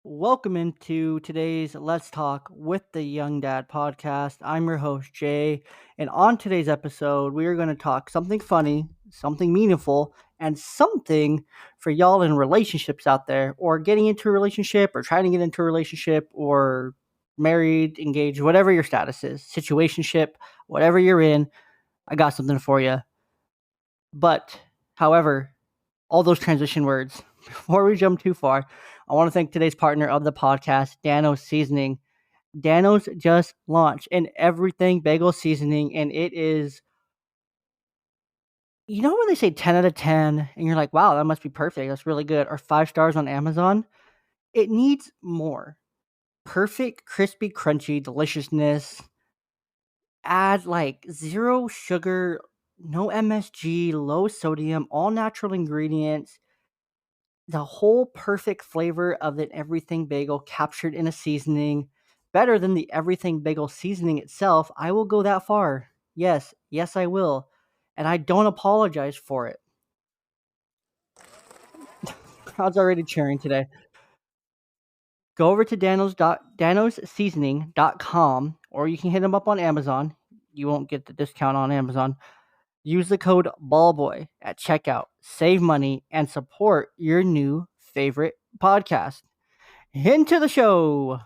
Welcome into today's Let's Talk with the Young Dad podcast. I'm your host, Jay, and on today's episode, we are going to talk something funny, something meaningful, and something for y'all in relationships out there, or getting into a relationship, or trying to get into a relationship, or married, engaged, whatever your status is, situationship, whatever you're in. I got something for you. But, however, all those transition words. Before we jump too far, I want to thank today's partner of the podcast, Dano's Seasoning. Dano's just launched an everything bagel seasoning, and it is, when they say 10 out of 10, and you're like, wow, that must be perfect. That's really good. Or 5 stars on Amazon. It needs more. Perfect, crispy, crunchy deliciousness. Add like zero sugar, no MSG, low sodium, all natural ingredients, the whole perfect flavor of an everything bagel captured in a seasoning, better than the everything bagel seasoning itself. I will go that far. Yes, I will. And I don't apologize for it. Crowd's already cheering today. Go over to danosseasoning.com, or you can hit them up on Amazon. You won't get the discount on Amazon. Use the code BALLBOY at checkout. Save money and support your new favorite podcast. Into the show.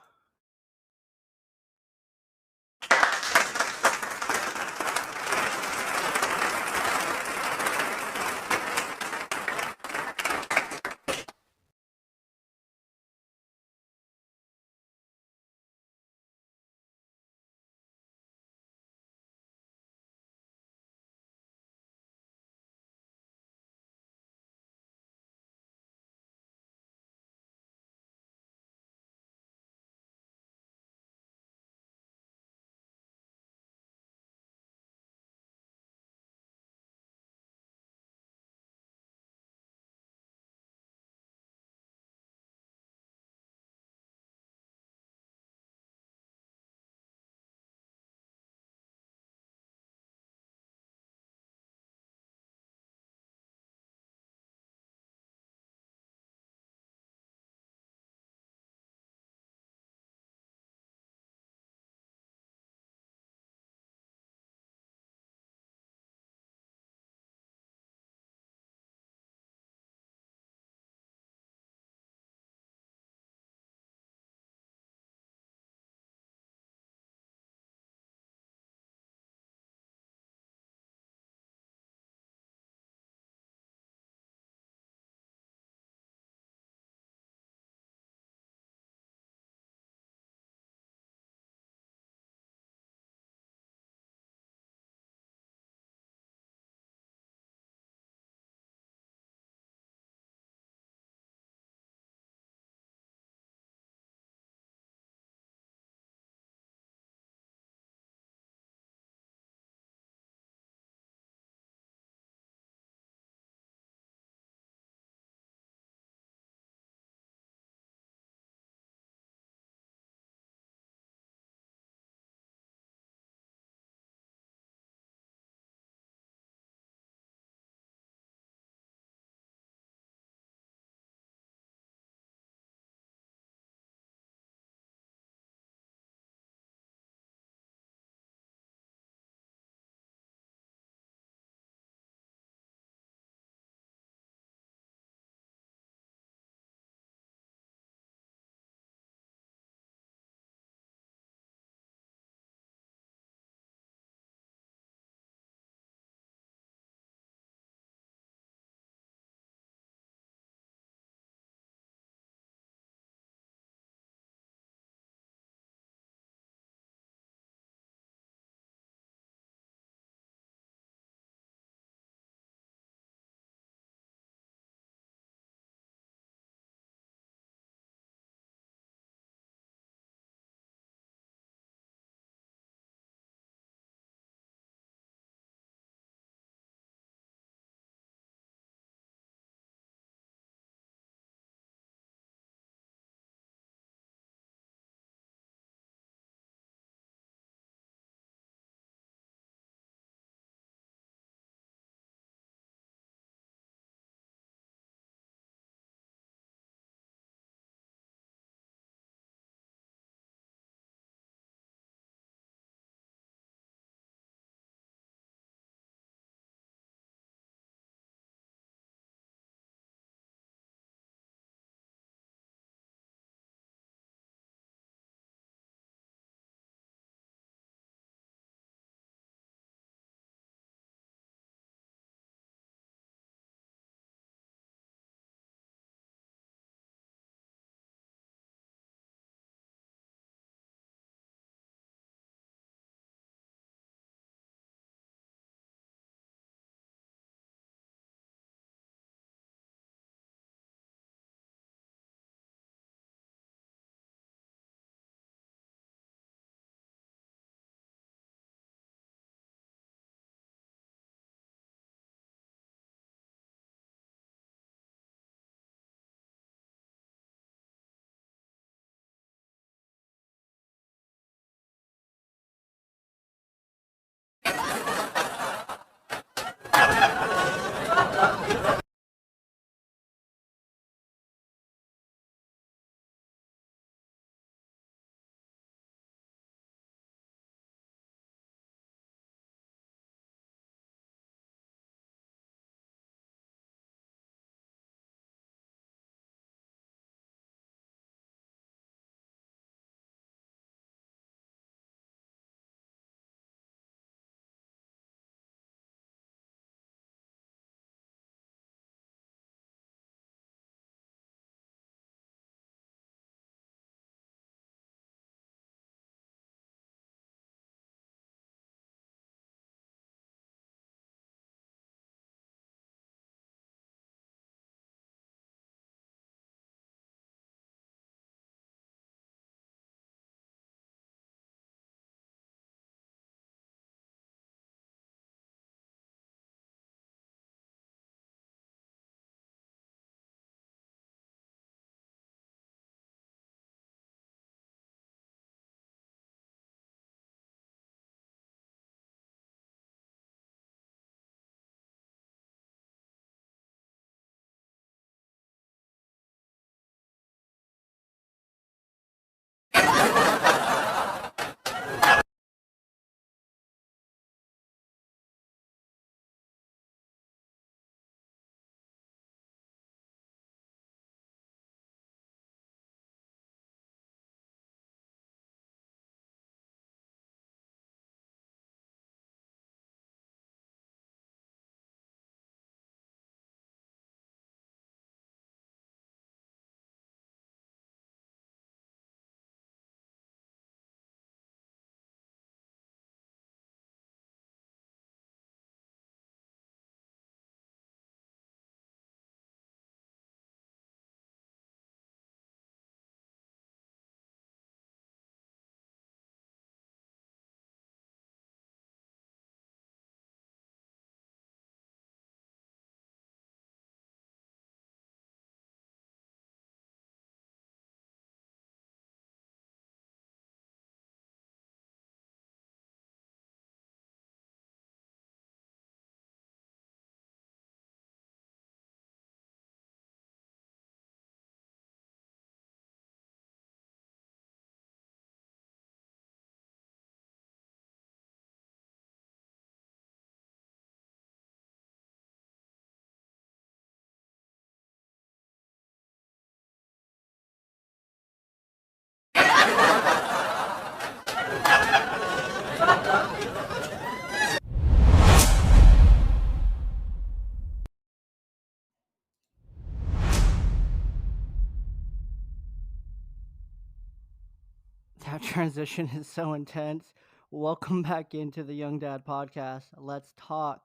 That transition is so intense. Welcome back into the Young Dad podcast. Let's talk.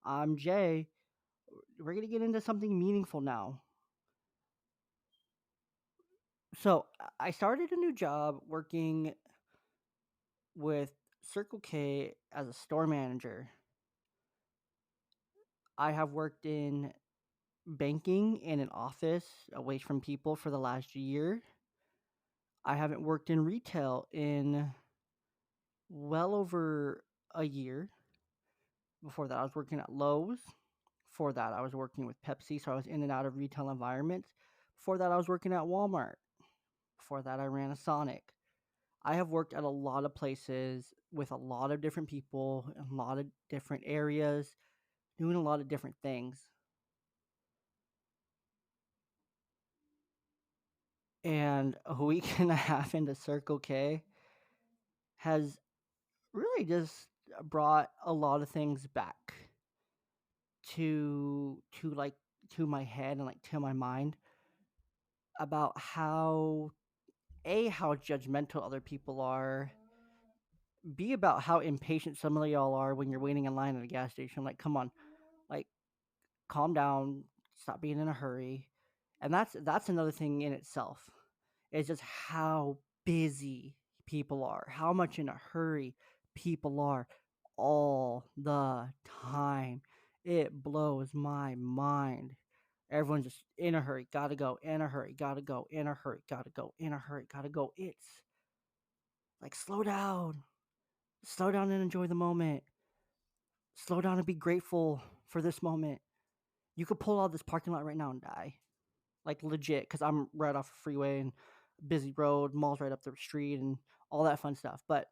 I'm Jay. We're going to get into something meaningful now. So, I started a new job working with Circle K as a store manager. I have worked in banking in an office away from people for the last year. I haven't worked in retail in well over a year. Before that, I was working at Lowe's. Before that, I was working with Pepsi, so I was in and out of retail environments. Before that, I was working at Walmart. Before that, I ran a Sonic. I have worked at a lot of places with a lot of different people in a lot of different areas, doing a lot of different things. And a week and a half into Circle K has really just brought a lot of things back to to my head and like to my mind about how judgmental other people are, b about how impatient some of y'all are when you're waiting in line at a gas station. Like, come on, like, calm down, stop being in a hurry. And that's another thing in itself, is just how busy people are, how much in a hurry people are all the time. It blows my mind. Everyone's just in a hurry, gotta go, in a hurry, gotta go, in a hurry, gotta go, in a hurry, gotta go. It's like, slow down and enjoy the moment. Slow down and be grateful for this moment. You could pull out of this parking lot right now and die. Like, legit, because I'm right off a freeway and busy road, malls right up the street, and all that fun stuff. But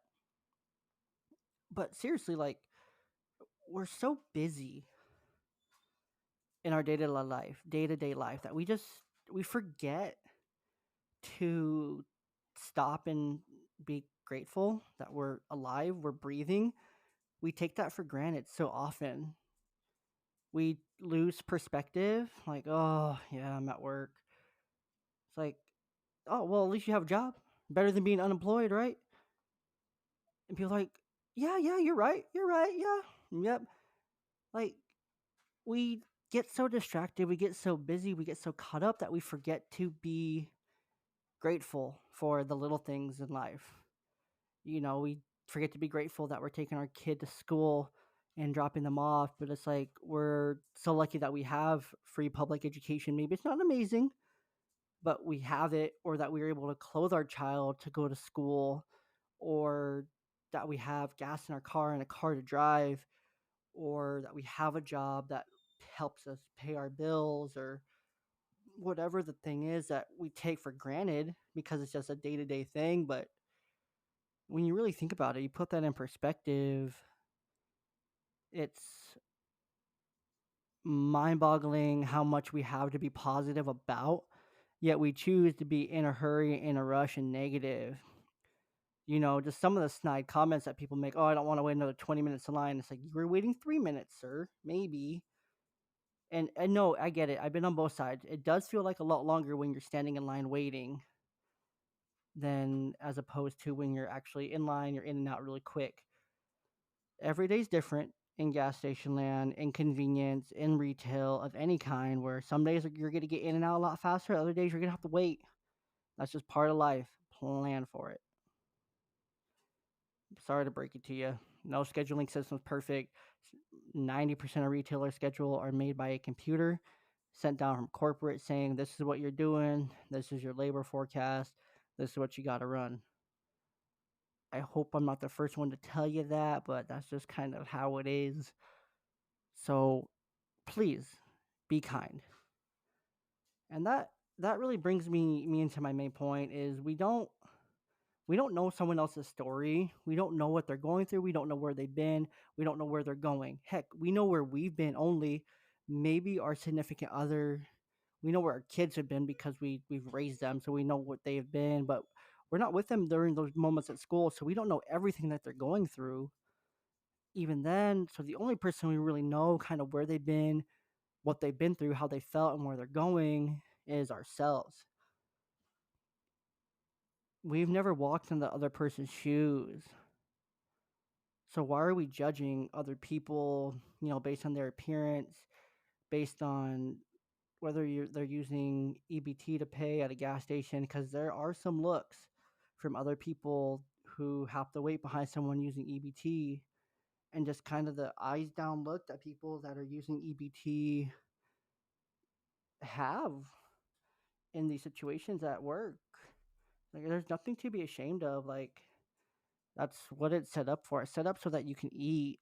seriously, like, we're so busy in our day to day life, that we forget to stop and be grateful that we're alive, we're breathing. We take that for granted so often. We lose perspective, like, oh yeah, I'm at work. It's like, oh well, at least you have a job. Better than being unemployed, right? And people are like, yeah, yeah, you're right, yeah, yep. Like, we get so distracted, we get so busy, we get so caught up that we forget to be grateful for the little things in life. We forget to be grateful that we're taking our kid to school and dropping them off, but it's like, we're so lucky that we have free public education. Maybe it's not amazing, but we have it, or that we are able to clothe our child to go to school, or that we have gas in our car and a car to drive, or that we have a job that helps us pay our bills, or whatever the thing is that we take for granted because it's just a day-to-day thing. But when you really think about it, you put that in perspective, it's mind-boggling how much we have to be positive about, yet we choose to be in a hurry, in a rush, and negative. Just some of the snide comments that people make. Oh, I don't want to wait another 20 minutes in line. It's like, you were waiting 3 minutes, sir, maybe. And no, I get it. I've been on both sides. It does feel like a lot longer when you're standing in line waiting, than as opposed to when you're actually in line, you're in and out really quick. Every day's different in gas station land, in convenience, in retail of any kind, where some days you're going to get in and out a lot faster, other days you're going to have to wait. That's just part of life. Plan for it. Sorry to break it to you. No scheduling system's perfect. 90% of retailer schedule are made by a computer, sent down from corporate, saying this is what you're doing, this is your labor forecast, this is what you got to run. I hope I'm not the first one to tell you that, but that's just kind of how it is. So please be kind. And that really brings me into my main point, is we don't know someone else's story. We don't know what they're going through. We don't know where they've been. We don't know where they're going. Heck, we know where we've been only. Maybe our significant other, we know where our kids have been because we've raised them, so we know what they've been, but we're not with them during those moments at school, so we don't know everything that they're going through. Even then, so the only person we really know kind of where they've been, what they've been through, how they felt, and where they're going is ourselves. We've never walked in the other person's shoes. So why are we judging other people, based on their appearance, based on whether they're using EBT to pay at a gas station? Because there are some looks from other people who have to wait behind someone using EBT, and just kind of the eyes down look that people that are using EBT have in these situations at work. Like, there's nothing to be ashamed of. Like, that's what it's set up for. It's set up so that you can eat,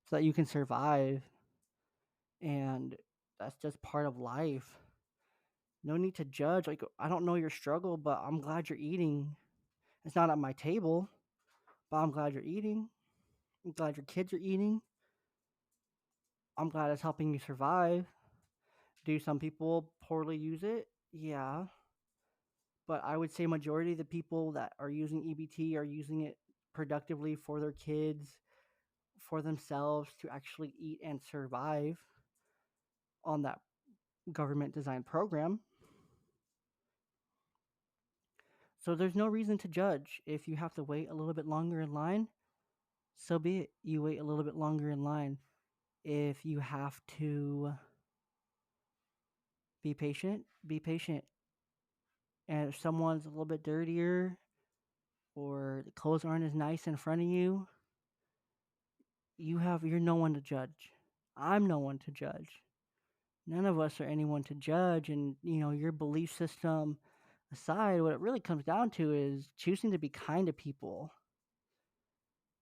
so that you can survive, and that's just part of life. No need to judge. Like, I don't know your struggle, but I'm glad you're eating. It's not at my table, but I'm glad you're eating. I'm glad your kids are eating. I'm glad it's helping you survive. Do some people poorly use it? Yeah. But I would say majority of the people that are using EBT are using it productively for their kids, for themselves to actually eat and survive on that government designed program. So there's no reason to judge. If you have to wait a little bit longer in line, so be it. You wait a little bit longer in line. If you have to be patient, be patient. And if someone's a little bit dirtier or the clothes aren't as nice in front of you, you're no one to judge. I'm no one to judge. None of us are anyone to judge. And your belief system aside, what it really comes down to is choosing to be kind to people.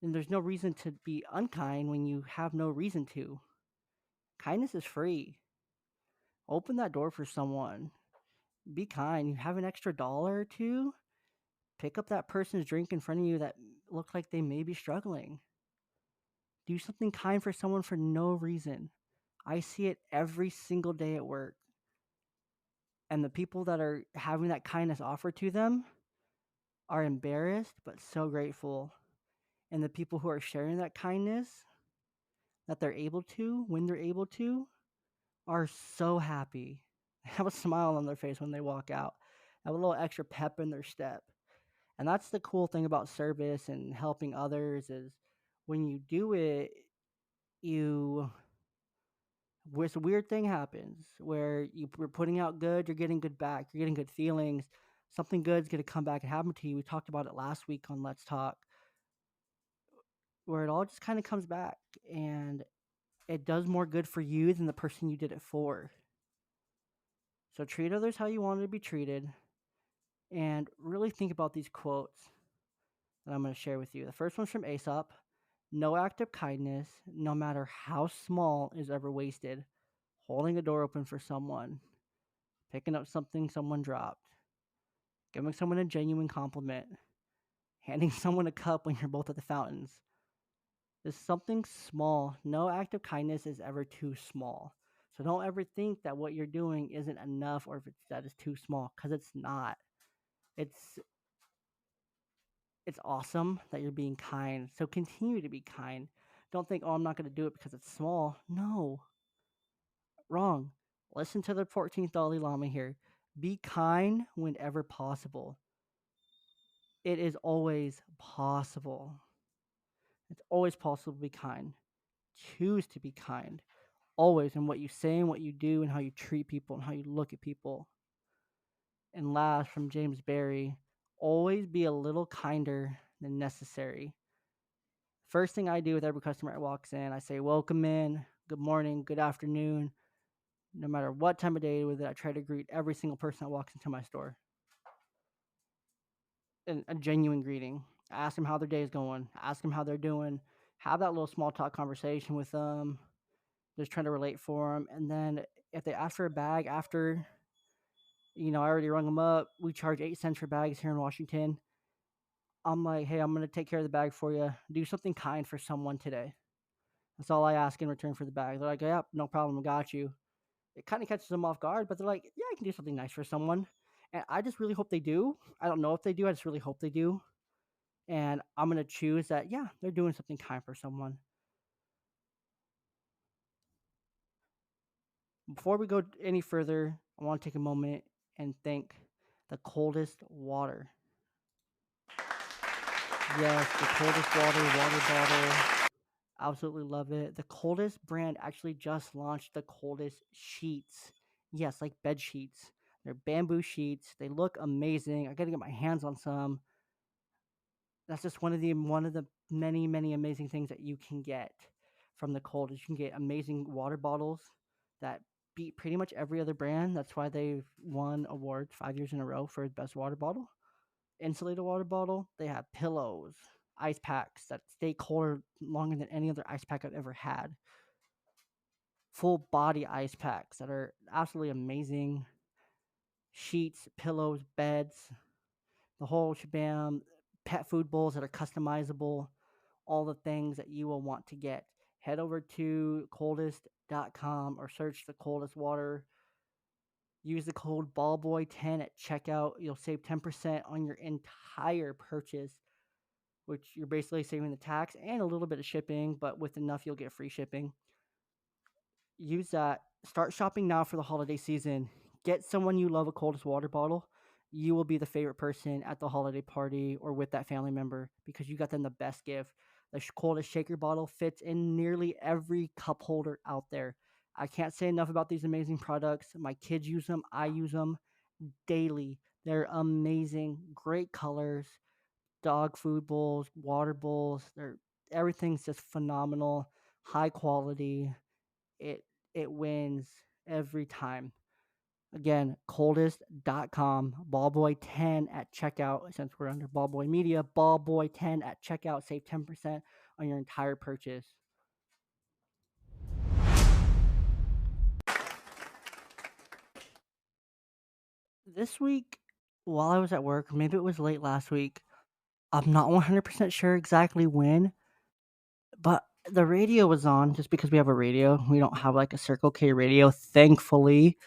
And there's no reason to be unkind when you have no reason to. Kindness is free. Open that door for someone. Be kind. You have an extra dollar or two, pick up that person's drink in front of you that looks like they may be struggling. Do something kind for someone for no reason. I see it every single day at work. And the people that are having that kindness offered to them are embarrassed but so grateful. And the people who are sharing that kindness that they're able to, when they're able to, are so happy. They have a smile on their face when they walk out, have a little extra pep in their step. And that's the cool thing about service and helping others is when you do it, you this weird thing happens where you're putting out good, you're getting good back, you're getting good feelings. Something good's going to come back and happen to you. We talked about it last week on Let's Talk, where it all just kind of comes back and it does more good for you than the person you did it for. So treat others how you want to be treated, and really think about these quotes that I'm going to share with you. The first one's from Aesop. No act of kindness, no matter how small, is ever wasted. Holding a door open for someone, picking up something someone dropped, giving someone a genuine compliment, handing someone a cup when you're both at the fountains. Is something small. No act of kindness is ever too small. So don't ever think that what you're doing isn't enough or if that is too small, because it's not. It's it's awesome that you're being kind. So continue to be kind. Don't think, oh, I'm not going to do it because it's small. No, wrong. Listen to the 14th Dalai Lama here. Be kind whenever possible. It is always possible. It's always possible to be kind. Choose to be kind. Always in what you say and what you do and how you treat people and how you look at people. And last, from James Barry, always be a little kinder than necessary. First thing I do with every customer that walks in, I say, welcome in, good morning, good afternoon. No matter what time of day with it, I try to greet every single person that walks into my store. And a genuine greeting. Ask them how their day is going. Ask them how they're doing. Have that little small talk conversation with them. Just trying to relate for them. And then if they ask for a bag after, I already rung them up. We charge 8 cents for bags here in Washington. I'm like, hey, I'm going to take care of the bag for you. Do something kind for someone today. That's all I ask in return for the bag. They're like, yeah, no problem. I got you. It kind of catches them off guard, but they're like, yeah, I can do something nice for someone. And I just really hope they do. I don't know if they do. I just really hope they do. And I'm going to choose that, yeah, they're doing something kind for someone. Before we go any further, I want to take a moment and thank the Coldest Water. Yes, the coldest water bottle. Absolutely love it. The Coldest brand actually just launched the coldest sheets. Yes, like bed sheets. They're bamboo sheets. They look amazing. I gotta get my hands on some. That's just one of the many amazing things that you can get from the cold. Is you can get amazing water bottles that beat pretty much every other brand. That's why they've won awards 5 years in a row for best water bottle. Insulated water bottle. They have pillows, ice packs that stay colder longer than any other ice pack I've ever had. Full body ice packs that are absolutely amazing. Sheets, pillows, beds, the whole shabam. Pet food bowls that are customizable. All the things that you will want to get. Head over to coldest.com or search the coldest water. Use the code ballboy10 at checkout. You'll save 10% on your entire purchase, which you're basically saving the tax and a little bit of shipping, but with enough, you'll get free shipping. Use that. Start shopping now for the holiday season. Get someone you love a coldest water bottle. You will be the favorite person at the holiday party or with that family member because you got them the best gift. The coldest shaker bottle fits in nearly every cup holder out there. I can't say enough about these amazing products. My kids use them. I use them daily. They're amazing. Great colors. Dog food bowls, water bowls. They're everything's just phenomenal. High quality. It it wins every time. Again, coldest.com, ballboy10 at checkout. Since we're under Ballboy Media, ballboy10 at checkout. Save 10% on your entire purchase. This week, while I was at work, maybe it was late last week, I'm not 100% sure exactly when, but the radio was on just because we have a radio. We don't have like a Circle K radio, thankfully.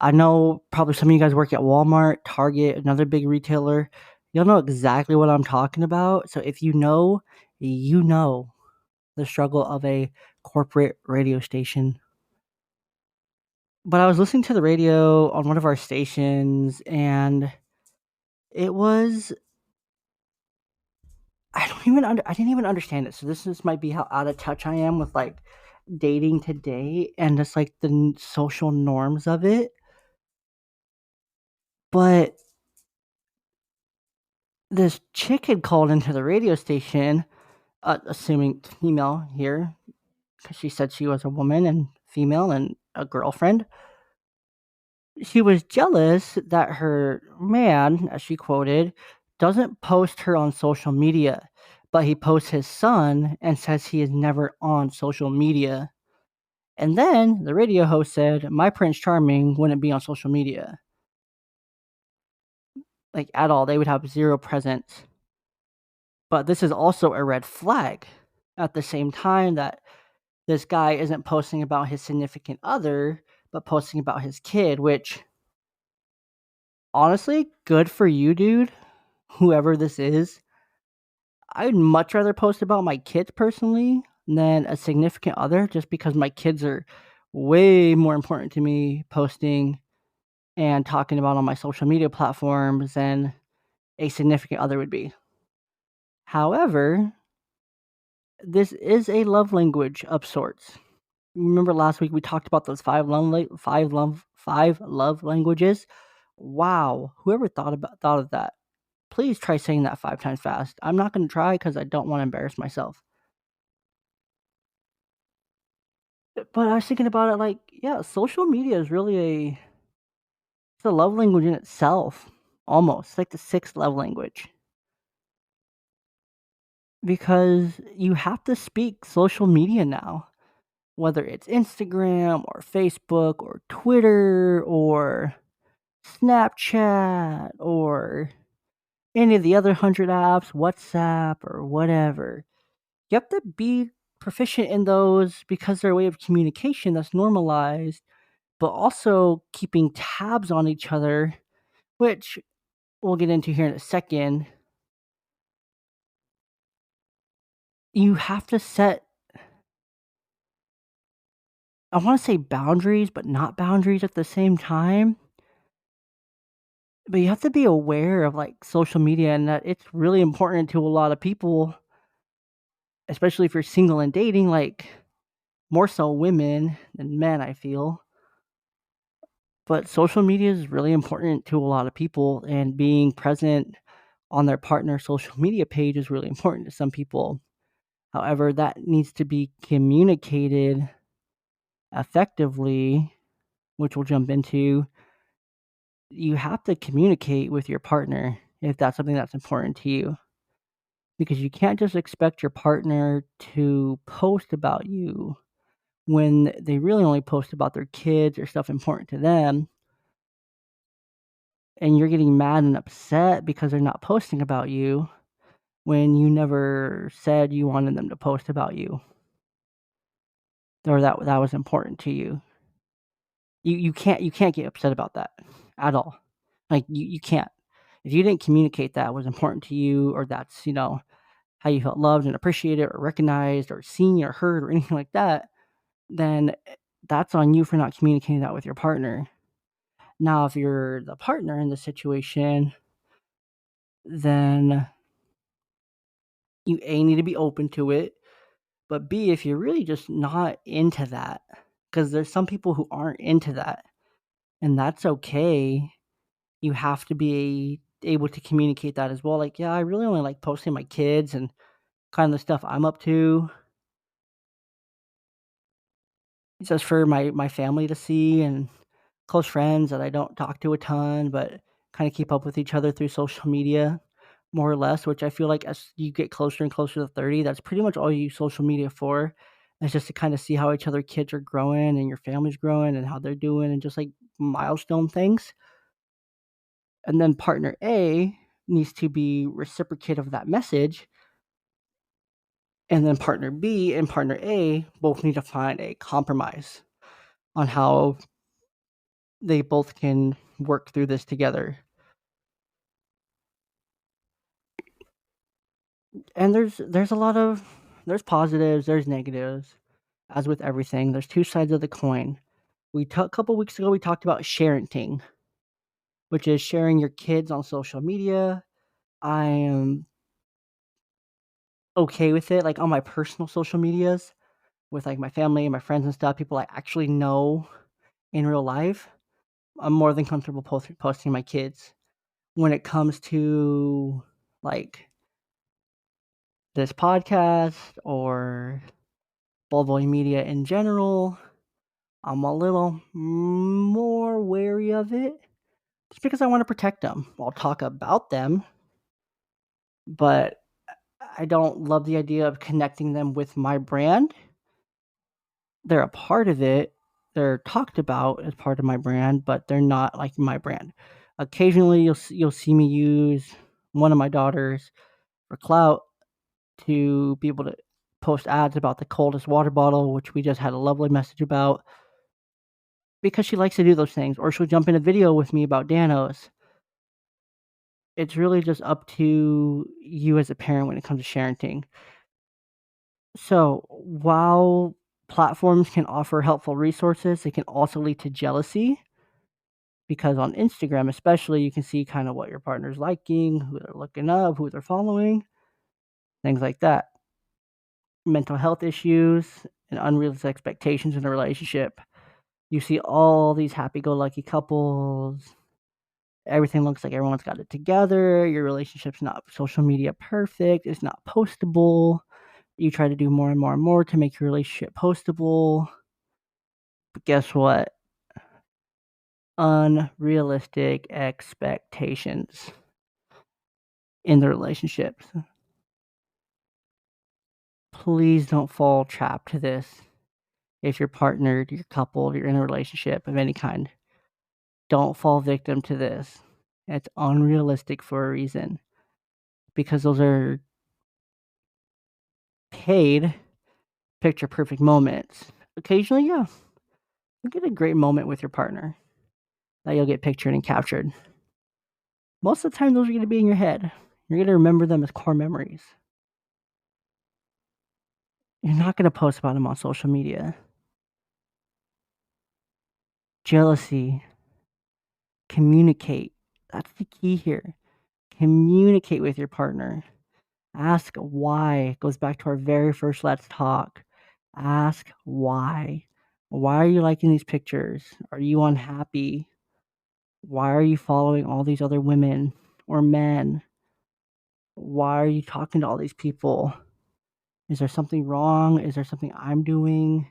I know probably some of you guys work at Walmart, Target, another big retailer. You'll know exactly what I'm talking about. So if you know the struggle of a corporate radio station. But I was listening to the radio on one of our stations and it was I didn't even understand it. So this might be how out of touch I am with like dating today and just like the social norms of it. But this chick had called into the radio station, assuming female here, because she said she was a woman and female and a girlfriend. She was jealous that her man, as she quoted, doesn't post her on social media, but he posts his son and says he is never on social media. And then the radio host said, "My Prince Charming wouldn't be on social media, like at all. They would have zero presence." But this is also a red flag at the same time that this guy isn't posting about his significant other, but posting about his kid, which honestly, good for you, dude. Whoever this is, I'd much rather post about my kids personally than a significant other just because my kids are way more important to me posting and talking about on my social media platforms than a significant other would be. However, this is a love language of sorts. Remember last week we talked about those five love languages? Wow, whoever thought of that? Please try saying that 5 times fast. I'm not going to try cuz I don't want to embarrass myself. But I was thinking about it like, yeah, social media is really it's a love language in itself. Almost. It's like the sixth love language. Because you have to speak social media now. Whether it's Instagram or Facebook or Twitter or Snapchat or any of the other 100 apps, WhatsApp or whatever. You have to be proficient in those because they're a way of communication that's normalized, but also keeping tabs on each other, which we'll get into here in a second. You have to set, I want to say boundaries, but not boundaries at the same time. But you have to be aware of like social media and that it's really important to a lot of people, especially if you're single and dating, like more so women than men, I feel. But social media is really important to a lot of people, and being present on their partner's social media page is really important to some people. However, that needs to be communicated effectively, which we'll jump into. You have to communicate with your partner if that's something that's important to you, because you can't just expect your partner to post about you when they really only post about their kids or stuff important to them, and you're getting mad and upset because they're not posting about you when you never said you wanted them to post about you or that was important to you. You can't get upset about that at all. Like you can't. If you didn't communicate that was important to you, or that's, how you felt loved and appreciated or recognized or seen or heard or anything like that, then that's on you for not communicating that with your partner. Now, if you're the partner in the situation, then you A, need to be open to it, but B, if you're really just not into that, because there's some people who aren't into that, and that's okay. You have to be able to communicate that as well. Like, yeah, I really only like posting my kids and kind of the stuff I'm up to just for my family to see and close friends that I don't talk to a ton, but kind of keep up with each other through social media, more or less. Which I feel like as you get closer and closer to 30, that's pretty much all you use social media for. Is just to kind of see how each other kids are growing and your family's growing and how they're doing and just like milestone things. And then partner A needs to be reciprocate of that message. And then partner B and partner A both need to find a compromise on how they both can work through this together. And there's a lot of there's positives, there's negatives, as with everything. There's two sides of the coin. A couple weeks ago we talked about sharenting, which is sharing your kids on social media. I am okay with it, like on my personal social medias with like my family and my friends and stuff, people I actually know in real life. I'm more than comfortable posting my kids. When it comes to like this podcast or Ball Media in general, I'm a little more wary of it just because I want to protect them. I'll talk about them, but I don't love the idea of connecting them with my brand. They're a part of it. They're talked about as part of my brand, but they're not like my brand. Occasionally, you'll see me use one of my daughters for clout to be able to post ads about the Coldest Water bottle, which we just had a lovely message about, because she likes to do those things, or she'll jump in a video with me about Danos. It's really just up to you as a parent when it comes to parenting. So, while platforms can offer helpful resources, it can also lead to jealousy, because on Instagram, especially, you can see kind of what your partner's liking, who they're looking up, who they're following, things like that. Mental health issues and unrealistic expectations in a relationship. You see all these happy-go-lucky couples. Everything looks like everyone's got it together. Your relationship's not social media perfect. It's not postable. You try to do more and more and more to make your relationship postable. But guess what? Unrealistic expectations in the relationships. Please don't fall trapped to this. If you're partnered, you're coupled, you're in a relationship of any kind, don't fall victim to this. It's unrealistic for a reason, because those are paid picture perfect moments. Occasionally, yeah, you'll get a great moment with your partner that you'll get pictured and captured. Most of the time, those are going to be in your head. You're going to remember them as core memories. You're not going to post about them on social media. Jealousy, communicate. That's the key here. Communicate with your partner. Ask why. It goes back to our very first let's talk. Ask why. Why are you liking these pictures? Are you unhappy? Why are you following all these other women or men? Why are you talking to all these people? Is there something wrong? Is there something I'm doing?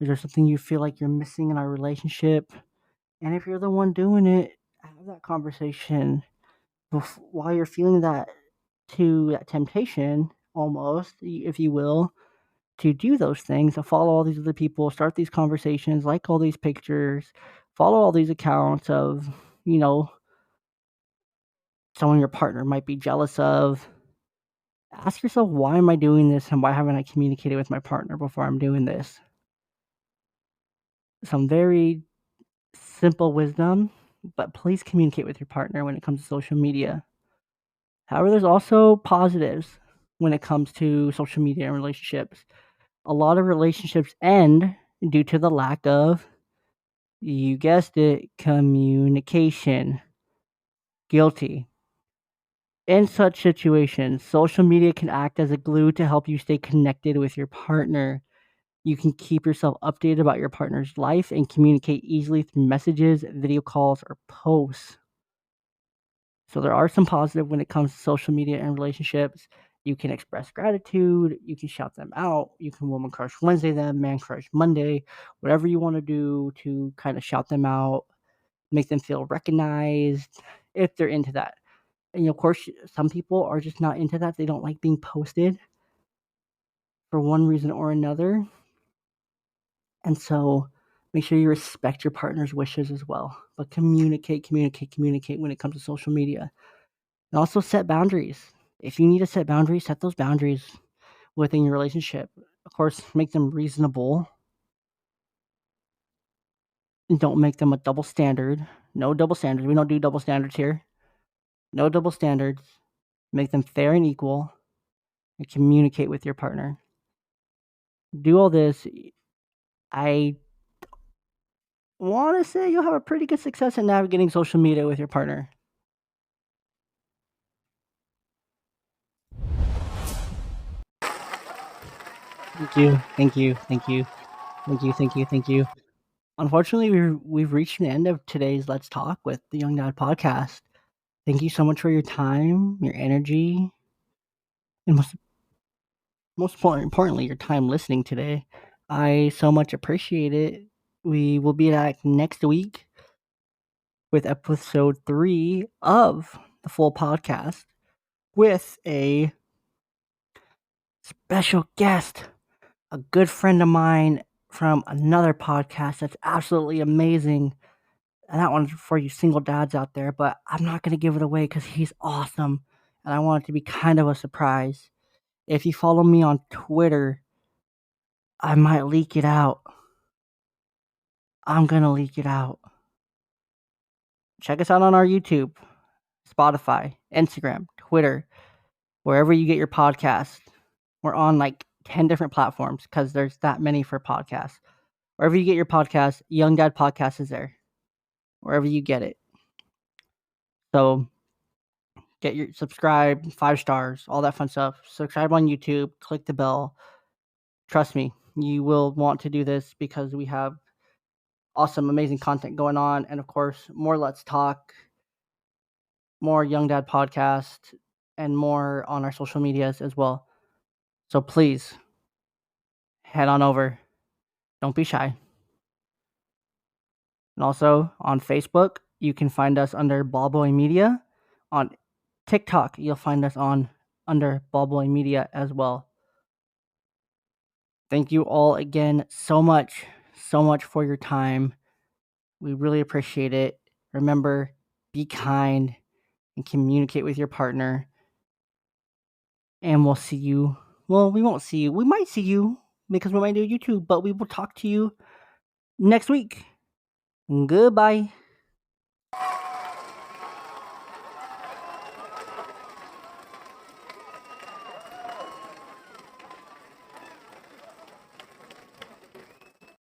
Is there something you feel like you're missing in our relationship? And if you're the one doing it, have that conversation while you're feeling that temptation, almost, if you will, to do those things, to follow all these other people, start these conversations, like all these pictures, follow all these accounts of, you know, someone your partner might be jealous of. Ask yourself, why am I doing this and why haven't I communicated with my partner before I'm doing this? Some very simple wisdom, but please communicate with your partner when it comes to social media. However, there's also positives when it comes to social media and relationships. A lot of relationships end due to the lack of, you guessed it, communication. Guilty. In such situations, social media can act as a glue to help you stay connected with your partner. You can keep yourself updated about your partner's life and communicate easily through messages, video calls, or posts. So there are some positive when it comes to social media and relationships. You can express gratitude. You can shout them out. You can woman crush Wednesday them, man crush Monday, whatever you want to do to kind of shout them out, make them feel recognized if they're into that. And of course, some people are just not into that. They don't like being posted for one reason or another. And so make sure you respect your partner's wishes as well. But communicate when it comes to social media. And also set boundaries. If you need to set boundaries, set those boundaries within your relationship. Of course, make them reasonable. And don't make them a double standard. No double standards. We don't do double standards here. No double standards. Make them fair and equal. And communicate with your partner. Do all this. I want to say you'll have a pretty good success in navigating social media with your partner. Thank you. Thank you. Thank you. Thank you. Thank you. Thank you. Unfortunately, we've reached the end of today's Let's Talk with the Young Dad podcast. Thank you so much for your time, your energy, and most importantly, your time listening today. I so much appreciate it. We will be back next week with episode 3 of the full podcast with a special guest, a good friend of mine from another podcast that's absolutely amazing. And that one's for you single dads out there, but I'm not going to give it away because he's awesome. And I want it to be kind of a surprise. If you follow me on Twitter, I might leak it out. I'm going to leak it out. Check us out on our YouTube, Spotify, Instagram, Twitter, wherever you get your podcast. We're on like 10 different platforms because there's that many for podcasts. Wherever you get your podcast, Young Dad Podcast is there. Wherever you get it. So get your subscribe, 5 stars, all that fun stuff. Subscribe on YouTube, click the bell. Trust me, you will want to do this because we have awesome, amazing content going on. And of course, more Let's Talk, more Young Dad Podcast, and more on our social medias as well. So please head on over. Don't be shy. And also on Facebook, you can find us under Ballboy Media. On TikTok, you'll find us under Ballboy Media as well. Thank you all again so much for your time. We really appreciate it. Remember, be kind and communicate with your partner. And we'll see you. Well, we won't see you. We might see you because we might do YouTube, but we will talk to you next week. Goodbye.